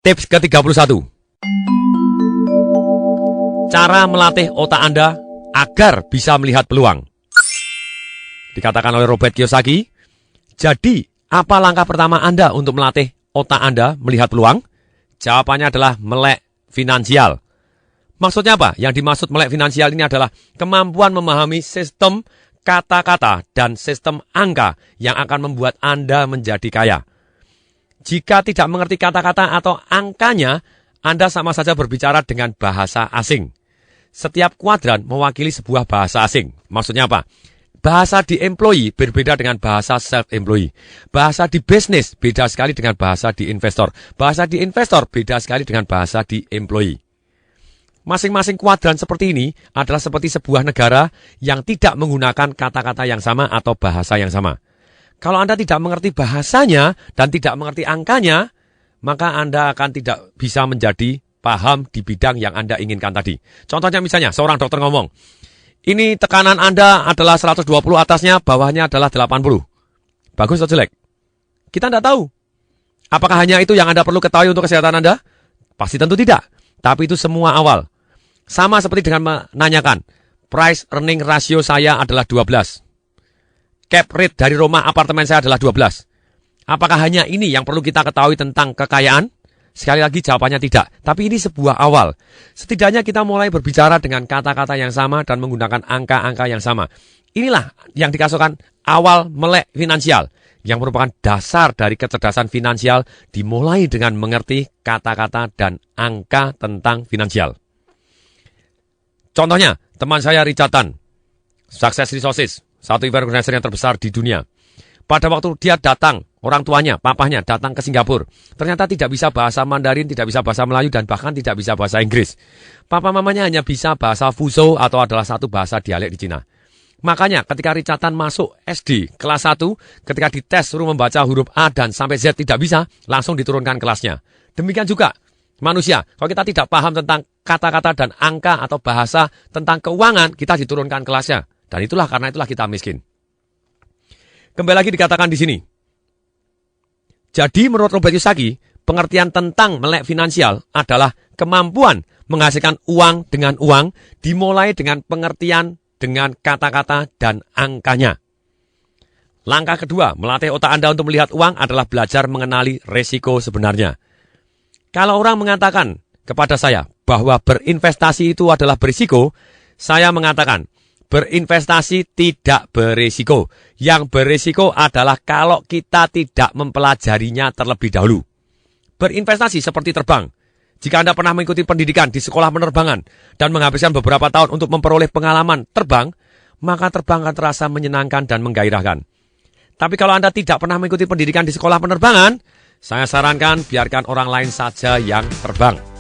Tips ke-31. Cara melatih otak Anda agar bisa melihat peluang. Dikatakan oleh Robert Kiyosaki, jadi apa langkah pertama Anda untuk melatih otak Anda melihat peluang? Jawabannya adalah melek finansial. Maksudnya apa? Yang dimaksud melek finansial ini adalah kemampuan memahami sistem kata-kata dan sistem angka yang akan membuat Anda menjadi kaya. Jika tidak mengerti kata-kata atau angkanya, Anda sama saja berbicara dengan bahasa asing. Setiap kuadran mewakili sebuah bahasa asing. Maksudnya apa? Bahasa di employee berbeda dengan bahasa self-employee. Bahasa di bisnis beda sekali dengan bahasa di investor. Bahasa di investor beda sekali dengan bahasa di employee. Masing-masing kuadran seperti ini adalah seperti sebuah negara yang tidak menggunakan kata-kata yang sama atau bahasa yang sama. Kalau Anda tidak mengerti bahasanya dan tidak mengerti angkanya, maka Anda akan tidak bisa menjadi paham di bidang yang Anda inginkan tadi. Contohnya misalnya, seorang dokter ngomong, ini tekanan Anda adalah 120 atasnya, bawahnya adalah 80. Bagus atau jelek? Kita tidak tahu. Apakah hanya itu yang Anda perlu ketahui untuk kesehatan Anda? Pasti tentu tidak. Tapi itu semua awal. Sama seperti dengan menanyakan, price earning ratio saya adalah 12. Cap rate dari rumah apartemen saya adalah 12. Apakah hanya ini yang perlu kita ketahui tentang kekayaan? Sekali lagi jawabannya tidak. Tapi ini sebuah awal. Setidaknya kita mulai berbicara dengan kata-kata yang sama dan menggunakan angka-angka yang sama. Inilah yang dikasihkan awal melek finansial. Yang merupakan dasar dari kecerdasan finansial dimulai dengan mengerti kata-kata dan angka tentang finansial. Contohnya, teman saya Richard Tan, Success Resources, satu event organizer yang terbesar di dunia. Pada waktu dia datang, orang tuanya, papahnya datang ke Singapura. Ternyata tidak bisa bahasa Mandarin, tidak bisa bahasa Melayu, dan bahkan tidak bisa bahasa Inggris. Papa mamanya hanya bisa bahasa Fuzhou atau adalah satu bahasa dialek di Cina. Makanya ketika Richard Tan masuk SD kelas 1, ketika dites suruh membaca huruf A dan sampai Z tidak bisa, langsung diturunkan kelasnya. Demikian juga manusia, kalau kita tidak paham tentang kata-kata dan angka atau bahasa tentang keuangan, kita diturunkan kelasnya. Dan karena itulah kita miskin. Kembali lagi dikatakan di sini. Jadi menurut Robert Kiyosaki, pengertian tentang melek finansial adalah kemampuan menghasilkan uang dengan uang dimulai dengan pengertian dengan kata-kata dan angkanya. Langkah kedua, melatih otak Anda untuk melihat uang adalah belajar mengenali resiko sebenarnya. Kalau orang mengatakan kepada saya bahwa berinvestasi itu adalah berisiko, saya mengatakan berinvestasi tidak berisiko. Yang berisiko adalah kalau kita tidak mempelajarinya terlebih dahulu. Berinvestasi seperti terbang. Jika Anda pernah mengikuti pendidikan di sekolah penerbangan dan menghabiskan beberapa tahun untuk memperoleh pengalaman terbang, maka terbang akan terasa menyenangkan dan menggairahkan. Tapi kalau Anda tidak pernah mengikuti pendidikan di sekolah penerbangan, saya sarankan biarkan orang lain saja yang terbang.